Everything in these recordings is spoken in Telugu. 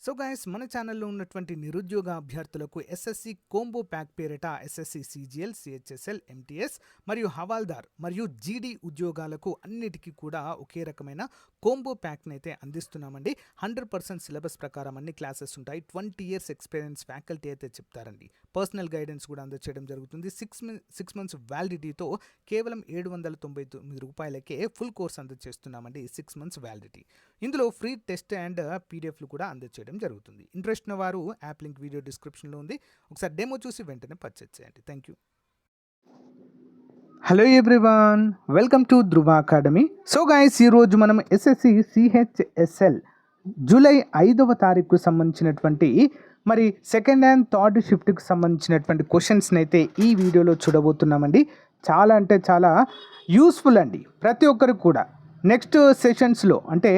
సో గైస్ మన ఛానల్లో ఉన్నటువంటి నిరుద్యోగ అభ్యర్థులకు ఎస్ఎస్సి కోంబో ప్యాక్ పేరిట ఎస్ఎస్సి సిజిఎల్ సిహెచ్ఎస్ఎల్ ఎంటీఎస్ మరియు హవాల్దార్ మరియు జీడీ ఉద్యోగాలకు అన్నిటికీ కూడా ఒకే రకమైన కోంబో ప్యాక్ని అయితే అందిస్తున్నామండి. 100% సిలబస్ ప్రకారం అన్ని క్లాసెస్ ఉంటాయి. 20 years ఎక్స్పీరియన్స్ ఫ్యాకల్టీ అయితే చెప్తారండి. పర్సనల్ గైడెన్స్ కూడా అందచేయడం జరుగుతుంది. 6 months వ్యాలిడిటీతో కేవలం 799 రూపాయలకే ఫుల్ కోర్స్ అందజేస్తున్నామండి. 6 months validity. ఇందులో ఫ్రీ టెస్ట్ అండ్ పీడిఎఫ్లు కూడా అందజేయడం జరుగుతుంది. ఇంట్రెస్ట్ ఉన్న వారు యాప్ లింక్ వీడియో డిస్క్రిప్షన్లో ఉంది. ఒకసారి డెమో చూసి వెంటనే పర్చేజ్ చేయండి. Thank you. Hello everyone, welcome to Dhruva academy. So guys, ఈరోజు మనం ఎస్ఎస్సి సిహెచ్ఎస్ఎల్ జూలై 5వ తారీఖుకు సంబంధించినటువంటి మరి సెకండ్ అండ్ థర్డ్ షిఫ్ట్కి సంబంధించినటువంటి క్వశ్చన్స్ని అయితే ఈ వీడియోలో చూడబోతున్నామండి. చాలా అంటే చాలా యూస్ఫుల్ అండి ప్రతి ఒక్కరికి కూడా. నెక్స్ట్ సెషన్స్లో అంటే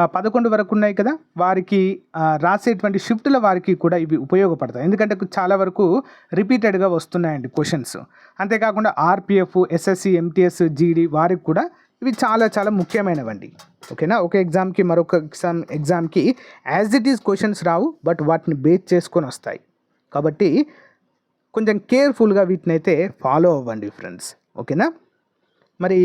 11 వరకు ఉన్నాయి కదా, వారికి రాసేటువంటి షిఫ్టుల వారికి కూడా ఇవి ఉపయోగపడతాయి. ఎందుకంటే చాలా వరకు రిపీటెడ్గా వస్తున్నాయండి క్వశ్చన్స్. అంతేకాకుండా ఆర్పిఎఫ్, ఎస్ఎస్సి, ఎంటీఎస్, జీడీ వారికి కూడా ఇవి చాలా చాలా ముఖ్యమైనవండి. ఓకేనా, ఒక ఎగ్జామ్కి మరొక ఎగ్జామ్కి as it is questions Rao, but వాటిని బేస్ చేసుకొని వస్తాయి. కాబట్టి కొంచెం కేర్ఫుల్గా వీటిని అయితే ఫాలో అవ్వండి ఫ్రెండ్స్. ఓకేనా, మరి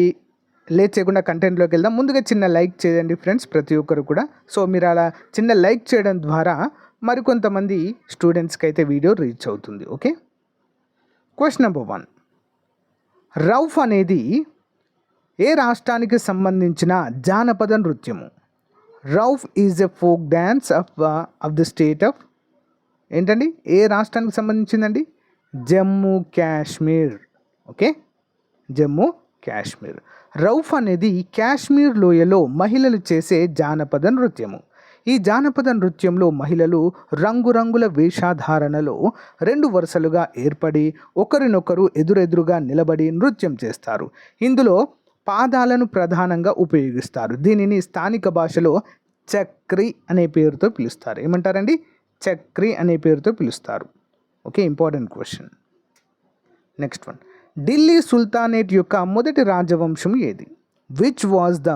లేట్ చేయకుండా కంటెంట్లోకి వెళ్దాం. ముందుగా చిన్న లైక్ చేయండి ఫ్రెండ్స్, ప్రతి ఒక్కరు కూడా. సో మీరు అలా చిన్న లైక్ చేయడం ద్వారా మరికొంతమంది స్టూడెంట్స్కి అయితే వీడియో రీచ్ అవుతుంది. Okay, question number 1. రౌఫ్ అనేది ఏ రాష్ట్రానికి సంబంధించిన జానపద నృత్యము? Rouf is a folk dance of the state of ఏంటండి, ఏ రాష్ట్రానికి సంబంధించిందండి? జమ్మూ కాశ్మీర్. ఓకే, జమ్మూ కాశ్మీర్. రౌఫ్ అనేది కాశ్మీర్ లోయలో మహిళలు చేసే జానపద నృత్యము. ఈ జానపద నృత్యంలో మహిళలు రంగురంగుల వేషధారణలో 2 వరుసలుగా ఏర్పడి ఒకరినొకరు ఎదురెదురుగా నిలబడి నృత్యం చేస్తారు. ఇందులో పాదాలను ప్రధానంగా ఉపయోగిస్తారు. దీనిని స్థానిక భాషలో చక్రి అనే పేరుతో పిలుస్తారు. ఏమంటారండి? చక్రి అనే పేరుతో పిలుస్తారు. Okay, important question. Next one. Delhi sultanate యొక్క మొదటి రాజవంశం ఏది? Which was the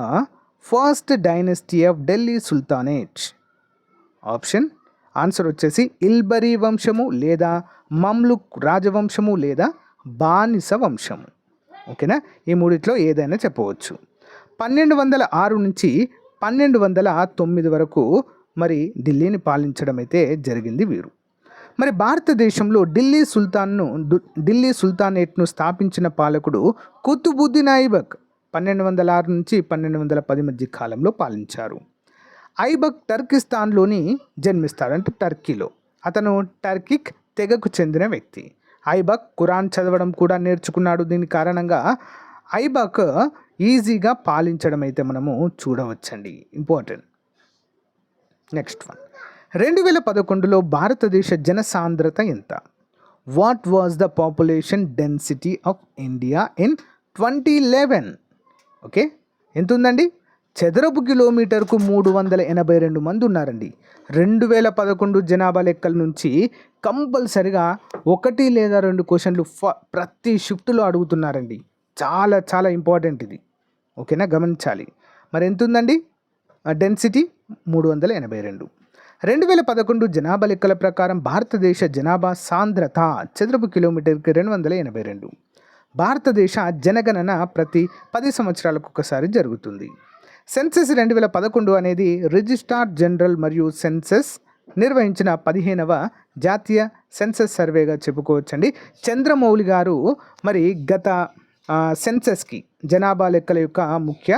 first dynasty of Delhi sultanate? Option answer వచ్చేసి ఇల్బరీ వంశము, లేదా మమ్లుక్ రాజవంశము, లేదా బానిస వంశము. ఓకేనా, ఈ మూడిట్లో ఏదైనా చెప్పవచ్చు. 1206 నుంచి 1209 వరకు మరి ఢిల్లీని పాలించడం అయితే జరిగింది వీరు. మరి భారతదేశంలో ఢిల్లీ సుల్తానేట్ను స్థాపించిన పాలకుడు కుతుబుద్దీన్ ఐబక్ 1206 నుంచి 1210 మధ్య కాలంలో పాలించారు. ఐబక్ టర్కిస్తాన్లోని జన్మిస్తాడు, అంటే టర్కీలో. అతను టర్కిక్ తెగకు చెందిన వ్యక్తి. ఐబక్ ఖురాన్ చదవడం కూడా నేర్చుకున్నాడు. దీని కారణంగా ఐబక్ ఈజీగా పాలించడం అయితే మనము చూడవచ్చండి. ఇంపార్టెంట్. Next one. 2011లో భారతదేశ జనసాంద్రత ఎంత? What was the population density of India in 2011? Okay, ఎంత ఉందండి? చదరపు కిలోమీటర్కు 382 మంది ఉన్నారండి. 2011 జనాభా లెక్కల నుంచి కంపల్సరిగా 1 లేదా 2 క్వశ్చన్లు ప్రతి షిఫ్ట్లో అడుగుతున్నారండి. చాలా చాలా ఇంపార్టెంట్ ఇది. ఓకేనా, గమనించాలి. మరి ఎంత ఉందండి డెన్సిటీ? 382. 2011 జనాభా లెక్కల ప్రకారం భారతదేశ జనాభా సాంద్రత చదరపు కిలోమీటర్కి 282. భారతదేశ జనగణన ప్రతి 10 సంవత్సరాలకు ఒకసారి జరుగుతుంది. సెన్సెస్ 2011 అనేది రిజిస్ట్రార్ జనరల్ మరియు సెన్సెస్ నిర్వహించిన 15వ జాతీయ సెన్సెస్ సర్వేగా చెప్పుకోవచ్చండి. చంద్రమౌళి గారు మరి గత సెన్సెస్కి జనాభా లెక్కల యొక్క ముఖ్య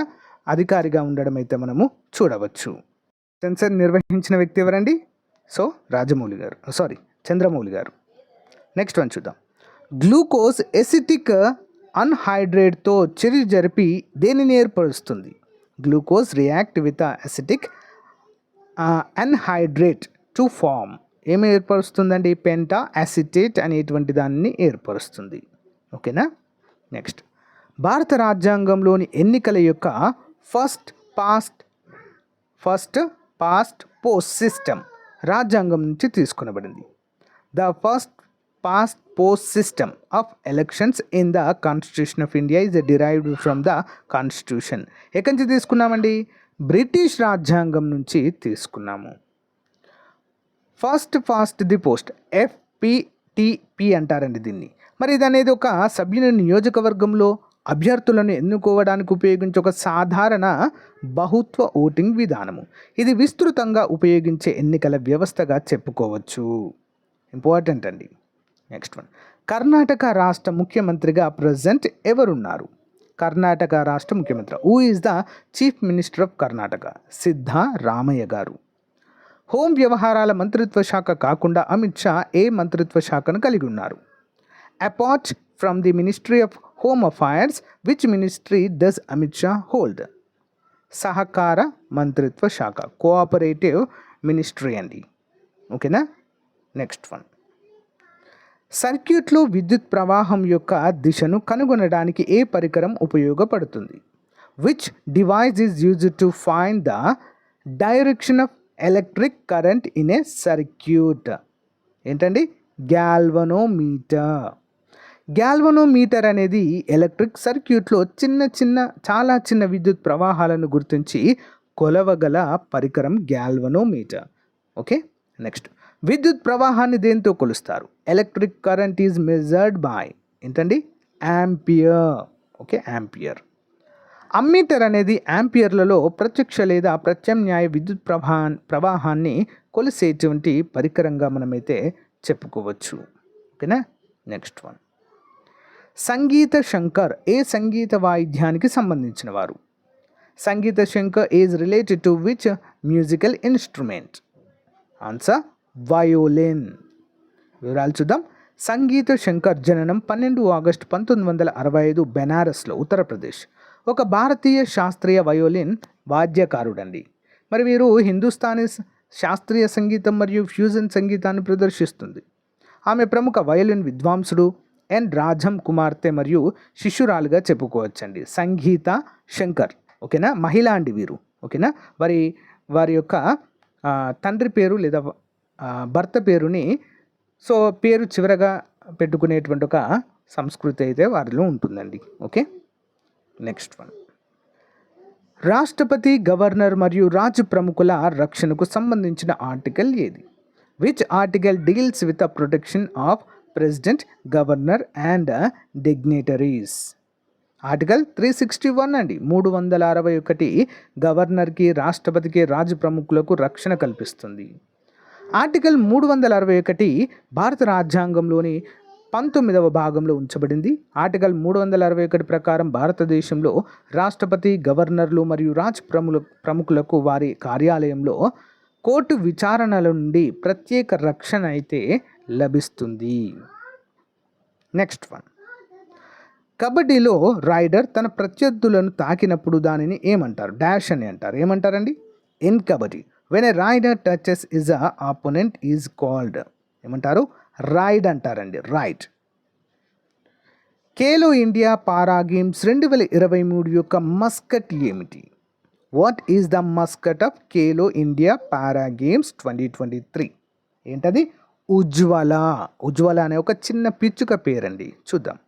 అధికారిగా ఉండడం అయితే మనము చూడవచ్చు. సెన్సర్ నిర్వహించిన వ్యక్తి ఎవరండి? So Chandramouli garu. Next one చూద్దాం. గ్లూకోజ్ ఎసిటిక్ అన్హైడ్రేట్తో చర్య జరిపి దేనిని ఏర్పరుస్తుంది? Glucose react with acetic anhydride to form ఏమి ఏర్పరుస్తుందండి? పెంటా అసిటేట్ అనేటువంటి దానిని ఏర్పరుస్తుంది. ఓకేనా. నెక్స్ట్. భారత రాజ్యాంగంలోని ఎన్నికల యొక్క ఫస్ట్ పాస్ట్ పోస్ట్ సిస్టమ్ రాజ్యాంగం నుంచి తీసుకునబడింది. The first past post system of elections in the constitution of India is derived from the constitution. ఎక్కడి నుంచి తీసుకున్నామండి? బ్రిటిష్ రాజ్యాంగం నుంచి తీసుకున్నాము. ఫాస్ట్ ది పోస్ట్, FPTP అంటారండి దీన్ని. మరి ఇది అనేది ఒక సభ్యుని నియోజకవర్గంలో అభ్యర్థులను ఎన్నుకోవడానికి ఉపయోగించే ఒక సాధారణ బహుత్వ ఓటింగ్ విధానము. ఇది విస్తృతంగా ఉపయోగించే ఎన్నికల వ్యవస్థగా చెప్పుకోవచ్చు. ఇంపార్టెంట్ అండి. నెక్స్ట్ వన్, కర్ణాటక రాష్ట్ర ముఖ్యమంత్రిగా ప్రజెంట్ ఎవరున్నారు? కర్ణాటక రాష్ట్ర ముఖ్యమంత్రి, who is the chief minister of Karnataka? Siddaramaiah గారు. హోం వ్యవహారాల మంత్రిత్వ శాఖ కాకుండా అమిత్ షా ఏ మంత్రిత్వ శాఖను కలిగి ఉన్నారు? Apart from the ministry of home affairs, which ministry does Amit Shah hold? సహకార మంత్రిత్వ శాఖ, కోఆపరేటివ్ మినిస్ట్రీ అండి. ఓకేనా. నెక్స్ట్ వన్, సర్క్యూట్లో విద్యుత్ ప్రవాహం యొక్క దిశను కనుగొనడానికి ఏ పరికరం ఉపయోగపడుతుంది? Which device is used to find the direction of electric current in a circuit? ఏంటండి? గ్యాల్వనోమీటర్. గ్యాల్వనోమీటర్ అనేది ఎలక్ట్రిక్ సర్క్యూట్లో చాలా చిన్న విద్యుత్ ప్రవాహాలను గుర్తించి కొలవగల పరికరం గ్యాల్వనోమీటర్. ఓకే. నెక్స్ట్, విద్యుత్ ప్రవాహాన్ని దేంతో కొలుస్తారు? Electric current is measured by ఏంటండి? యాంపియర్. Okay, ampere. అమ్మీటర్ అనేది యాంపియర్లలో ప్రత్యక్ష లేదా ప్రత్యామ్నాయ విద్యుత్ ప్రవాహాన్ని కొలిసేటువంటి పరికరంగా మనమైతే చెప్పుకోవచ్చు. ఓకేనా. నెక్స్ట్ వన్, సంగీత శంకర్ ఏ సంగీత వాయిద్యానికి సంబంధించిన వారు? Sangeeta Shankar is related to which musical instrument? Answer violin. వివరాలు చూద్దాం. సంగీత శంకర్ జననం 12 ఆగస్టు 1965 బెనారస్లో, ఉత్తరప్రదేశ్. ఒక భారతీయ శాస్త్రీయ వయోలిన్ వాద్యకారుడండి. మరి వీరు హిందుస్థానీ శాస్త్రీయ సంగీతం మరియు ఫ్యూజన్ సంగీతాన్ని ప్రదర్శిస్తుంది. ఆమె ప్రముఖ వయోలిన్ విద్వాంసుడు ఎన్ రాజం కుమార్తె మరియు శిష్యురాలుగా చెప్పుకోవచ్చండి. సంగీత శంకర్. ఓకేనా. మహిళ అండి వీరు. ఓకేనా. వారి యొక్క తండ్రి పేరు లేదా భర్త పేరుని పేరు చివరగా పెట్టుకునేటువంటి ఒక సంస్కృతి అయితే వారిలో ఉంటుందండి. ఓకే. నెక్స్ట్ వన్, రాష్ట్రపతి, గవర్నర్ మరియు రాజు ప్రముఖుల రక్షణకు సంబంధించిన ఆర్టికల్ ఏది? Which article deals with the protection of president, governor and dignitaries? Article 361 అండి. 361 గవర్నర్కి, రాష్ట్రపతికి, రాజు ప్రముఖులకు రక్షణ కల్పిస్తుంది. ఆర్టికల్ 361 భారత రాజ్యాంగంలోని 19వ భాగంలో ఉంచబడింది. ఆర్టికల్ 361 ప్రకారం భారతదేశంలో రాష్ట్రపతి, గవర్నర్లు మరియు రాజ్ ప్రముఖులకు వారి కార్యాలయంలో కోర్టు విచారణల నుండి ప్రత్యేక రక్షణ అయితే లభిస్తుంది. నెక్స్ట్ వన్, కబడ్డీలో రైడర్ తన ప్రత్యర్థులను తాకినప్పుడు దానిని ఏమంటారు? డాష్ అని అంటారు. ఏమంటారండి? In kabaddi when a rider touches is a opponent is called ఏమంటారు? రైడ్ అంటారండి. Right. Khelo India para games 2023 యొక్క మస్కట్ ఏమిటి? What is the mascot of Khelo India para games 2023? ఏంటది? ఉజ్వల. ఉజ్వల అనే ఒక చిన్న పిచ్చుక పేరండి. చూద్దాం.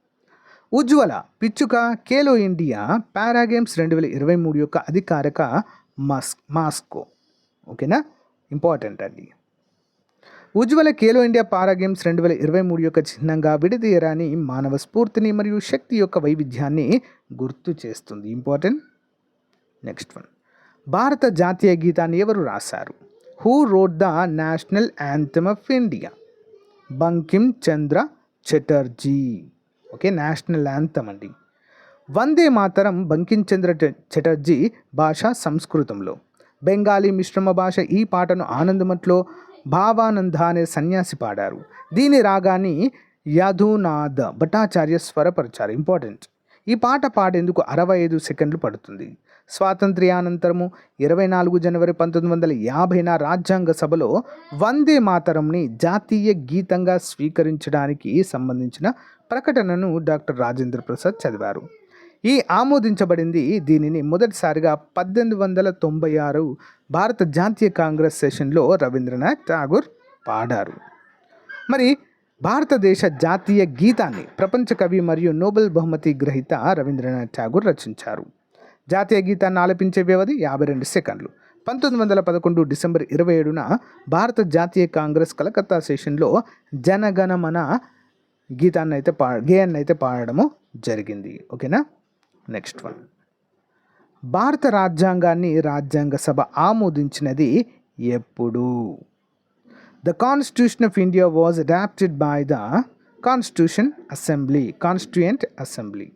ఉజ్వల పిచ్చుక ఖేలో ఇండియా పారా గేమ్స్ 2023 యొక్క అధికారిక మాస్కో. ఓకేనా. ఇంపార్టెంట్ అండి. ఉజ్వల ఖేలో ఇండియా పారా గేమ్స్ 2023 యొక్క చిహ్నంగా విడదీయరాని మానవ స్ఫూర్తిని మరియు శక్తి యొక్క వైవిధ్యాన్ని గుర్తు చేస్తుంది. ఇంపార్టెంట్. నెక్స్ట్ వన్, భారత జాతీయ గీతాన్ని ఎవరు రాశారు? Who road the national anthem of India? Bankim Chandra Chatterjee. Okay, national anthem అండి. వందే మాతరం బంకిం చంద్ర చటర్జీ భాష సంస్కృతంలో. బెంగాలీ మిశ్రమ భాష ఈ పాటను ఆనందమట్లో భావానంద అనే సన్యాసి పాడారు. దీని రాగాన్ని యదునాథ్ భట్టాచార్య స్వరపరిచారు. ఇంపార్టెంట్. ఈ పాట పాడేందుకు 65 సెకండ్లు పడుతుంది. స్వాతంత్ర్యానంతరము 24 జనవరి 1950 రాజ్యాంగ సభలో వందే మాతరంని జాతీయ గీతంగా స్వీకరించడానికి సంబంధించిన ప్రకటనను డాక్టర్ రాజేంద్ర ప్రసాద్ చదివారు. ఈ ఆమోదించబడింది. దీనిని మొదటిసారిగా 1896 భారత జాతీయ కాంగ్రెస్ సెషన్లో రవీంద్రనాథ్ ఠాగూర్ పాడారు. మరి భారతదేశ జాతీయ గీతాన్ని ప్రపంచ కవి మరియు నోబెల్ బహుమతి గ్రహీత రవీంద్రనాథ్ ఠాగూర్ రచించారు. జాతీయ గీతాన్ని ఆలపించే వ్యవధి 52 సెకండ్లు. 1911 డిసెంబర్ 27న భారత జాతీయ కాంగ్రెస్ కలకత్తా సెషన్లో జనగణమన గేయాన్ని అయితే పాడడము జరిగింది. ఓకేనా. నెక్స్ట్ వన్, భారత రాజ్యాంగాన్ని రాజ్యాంగ సభ ఆమోదించినది ఎప్పుడు? The Constitution of India was adopted by the Constituent Assembly.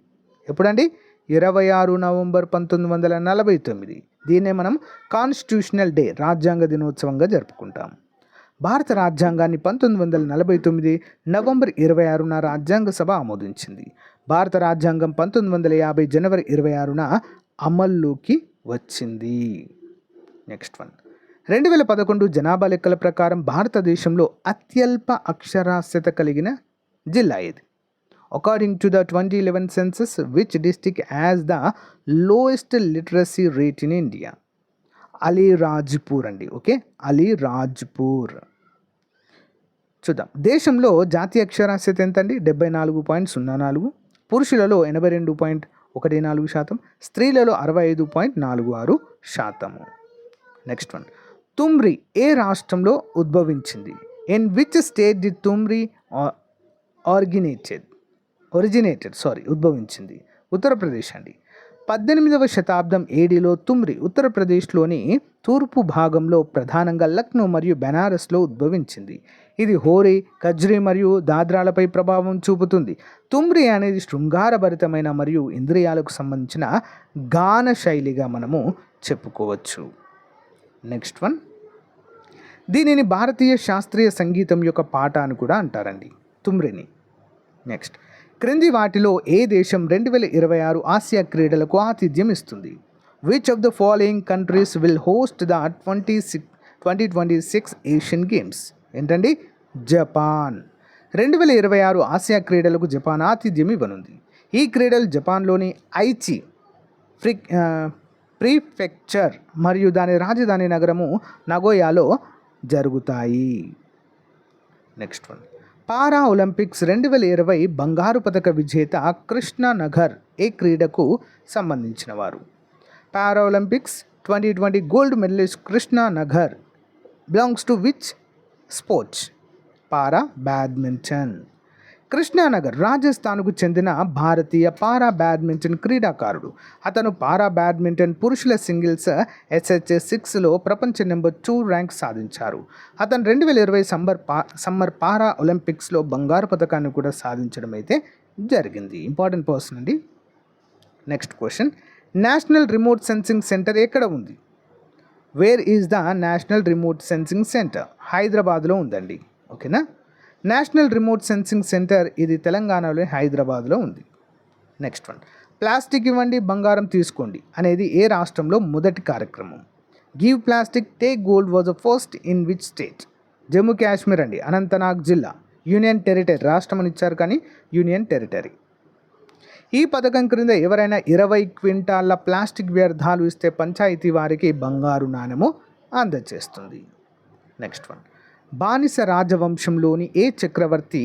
ఎప్పుడండి? 26 నవంబర్ 1949. దీన్నే మనం కాన్స్టిట్యూషనల్ డే, రాజ్యాంగ దినోత్సవంగా జరుపుకుంటాం. భారత రాజ్యాంగాన్ని 1949 నవంబర్ 26న రాజ్యాంగ సభ ఆమోదించింది. భారత రాజ్యాంగం 1950 జనవరి 26న అమల్లోకి వచ్చింది. నెక్స్ట్ వన్, 2011 జనాభా లెక్కల ప్రకారం భారతదేశంలో అత్యల్ప అక్షరాస్యత కలిగిన జిల్లా ఏది? According to the 2011 census, which district has the lowest literacy rate in India? Alirajpur అండి. ఓకే, అలీరాజ్పూర్. చూద్దాం. దేశంలో జాతీయ అక్షరాస్యత ఎంత అండి? 74.04. పురుషులలో 82.14%, స్త్రీలలో 65.46%. నెక్స్ట్ వన్, తుమ్రి ఏ రాష్ట్రంలో ఉద్భవించింది? ఇన్ విచ్ స్టేట్ ది తుమ్రి ఉద్భవించింది? ఉత్తరప్రదేశ్ అండి. 18వ శతాబ్దం ఏడీలో తుమ్రి ఉత్తరప్రదేశ్లోని తూర్పు భాగంలో ప్రధానంగా లక్నో మరియు బెనారస్లో ఉద్భవించింది. ఇది హోరీ, కజ్రీ మరియు దాద్రాలపై ప్రభావం చూపుతుంది. తుమ్రి అనేది శృంగారభరితమైన మరియు ఇంద్రియాలకు సంబంధించిన గాన శైలిగా మనము చెప్పుకోవచ్చు. నెక్స్ట్ వన్, దీనిని భారతీయ శాస్త్రీయ సంగీతం యొక్క పాట అని కూడా అంటారండి, తుమ్రిని. నెక్స్ట్, క్రింది వాటిలో ఏ దేశం 2026 ఆసియా క్రీడలకు ఆతిథ్యం ఇస్తుంది? Which of the following countries will host the 2026 Asian games? ఏంటండి? జపాన్. 2026 ఆసియా క్రీడలకు జపాన్ ఆతిథ్యం ఇవ్వనుంది. ఈ క్రీడలు జపాన్లోని ఐచి ప్రీఫెక్చర్ మరియు దాని రాజధాని నగరము నగోయాలో జరుగుతాయి. నెక్స్ట్ వన్, పారా ఒలింపిక్స్ 2020 బంగారు పథక విజేత కృష్ణ నగర్ ఏ క్రీడకు సంబంధించిన వారు? Para Olympics 2020 gold medalist Krishna Nagar belongs to which sports? Para badminton. Krishnanagar రాజస్థాన్కు చెందిన భారతీయ పారా బ్యాడ్మింటన్ క్రీడాకారుడు. అతను పారా బ్యాడ్మింటన్ పురుషుల సింగిల్స్ SHA6లో ప్రపంచ నెంబర్ 2 ర్యాంక్ సాధించారు. అతను 2020 సమ్మర్ పారా ఒలింపిక్స్లో బంగారు పథకాన్ని కూడా సాధించడం అయితే జరిగింది. ఇంపార్టెంట్ పర్సన్ అండి. Next question, national remote sensing centre ఎక్కడ ఉంది? Where is the national remote sensing centre? హైదరాబాద్లో ఉందండి. ఓకేనా. నేషనల్ రిమోట్ సెన్సింగ్ సెంటర్ ఇది తెలంగాణలో హైదరాబాద్లో ఉంది. నెక్స్ట్ వన్, ప్లాస్టిక్ ఇవ్వండి బంగారం తీసుకోండి అనేది ఏ రాష్ట్రంలో మొదటి కార్యక్రమం? Give plastic take gold was the first in which state? Jammu Kashmir అండి, అనంతనాగ్ జిల్లా. యూనియన్ టెరిటరీ, రాష్ట్రం అని ఇచ్చారు కానీ యూనియన్ టెరిటరీ. ఈ పథకం క్రింద ఎవరైనా 20 క్వింటాళ్ళ ప్లాస్టిక్ వ్యర్థాలు ఇస్తే పంచాయతీ వారికి బంగారు నాణెము అందజేస్తుంది. నెక్స్ట్ వన్, బానిస రాజవంశంలోని ఏ చక్రవర్తి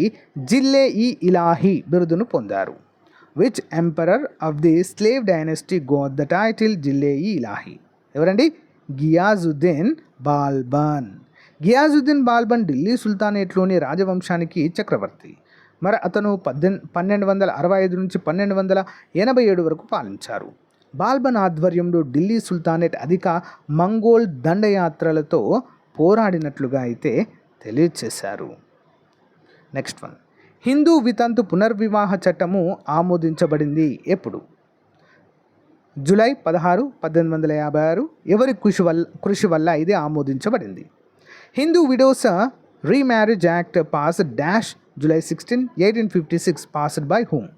జిల్లే-ఇ-ఇలాహి బిరుదును పొందారు? Which emperor of the slave dynasty got the title జిల్లే-ఇ-ఇలాహి? ఎవరండి? గియాజుద్దీన్ బాల్బన్. గియాజుద్దీన్ బాల్బన్ ఢిల్లీ సుల్తానేట్లోని రాజవంశానికి చక్రవర్తి. మరి అతను 1265 నుంచి 1287 వరకు పాలించారు. బాల్బన్ ఆధ్వర్యంలో ఢిల్లీ సుల్తానేట్ అధిక మంగోల్ దండయాత్రలతో పోరాడినట్లుగా అయితే తెలియచేశారు. నెక్స్ట్ వన్, హిందూ వితంతు పునర్వివాహ చట్టము ఆమోదించబడింది ఎప్పుడు? జూలై 16, 1856. ఎవరి కృషి వల్ల ఇది ఆమోదించబడింది? Hindu widows remarriage act passed dash July 16, 1856. Passed by whom?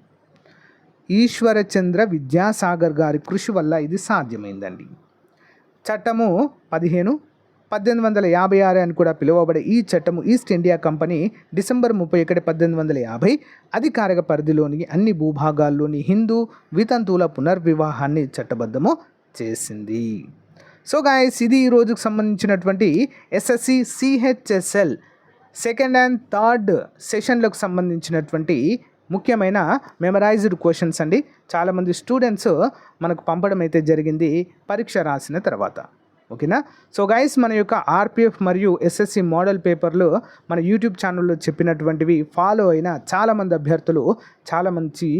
Ishwar Chandra Vidyasagar గారి కృషి వల్ల ఇది సాధ్యమైందండి. చట్టము 1856 అని కూడా పిలువబడే ఈ చట్టము ఈస్ట్ ఇండియా కంపెనీ డిసెంబర్ 31, 1850 అధికారిక పరిధిలోని అన్ని భూభాగాల్లోని హిందూ వితంతువుల పునర్వివాహాన్ని చట్టబద్ధము చేసింది. సో గాయస్, ఇది ఈ రోజుకు సంబంధించినటువంటి SSC CHSL second and third సెషన్లకు సంబంధించినటువంటి ముఖ్యమైన మెమరైజ్డ్ క్వశ్చన్స్ అండి. చాలామంది స్టూడెంట్స్ మనకు పంపడం అయితే జరిగింది పరీక్ష రాసిన తర్వాత. ఓకేనా. సో గైస్, మన యొక్క ఆర్పిఎఫ్ మరియు ఎస్ఎస్సి మోడల్ పేపర్లు మన యూట్యూబ్ ఛానల్లో చెప్పినటువంటివి ఫాలో అయిన చాలామంది అభ్యర్థులు చాలా మంచి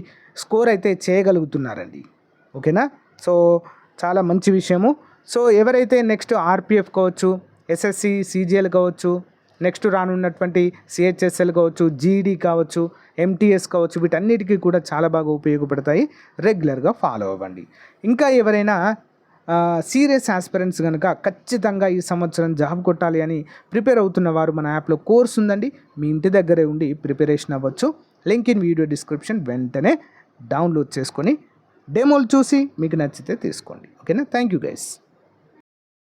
స్కోర్ అయితే చేయగలుగుతున్నారండి. ఓకేనా. సో చాలా మంచి విషయము. సో ఎవరైతే నెక్స్ట్ ఆర్పిఎఫ్ కావచ్చు, ఎస్ఎస్సి సిజిఎల్ కావచ్చు, నెక్స్ట్ రానున్నటువంటి సిహెచ్ఎస్ఎల్ కావచ్చు, జీడీ కావచ్చు, ఎంటీఎస్ కావచ్చు, వీటన్నిటికీ కూడా చాలా బాగా ఉపయోగపడతాయి. రెగ్యులర్గా ఫాలో అవ్వండి. ఇంకా ఎవరైనా సీరియస్ ఆస్పిరెంట్స్ కనుక ఖచ్చితంగా ఈ సంవత్సరం జాబ్ కొట్టాలి అని ప్రిపేర్ అవుతున్న వారు మన యాప్లో కోర్స్ ఉందండి. మీ ఇంటి దగ్గరే ఉండి ప్రిపరేషన్ అవ్వచ్చు. Link in video description. వెంటనే డౌన్లోడ్ చేసుకొని డెమోలు చూసి మీకు నచ్చితే తీసుకోండి. ఓకేనా. Thank you guys.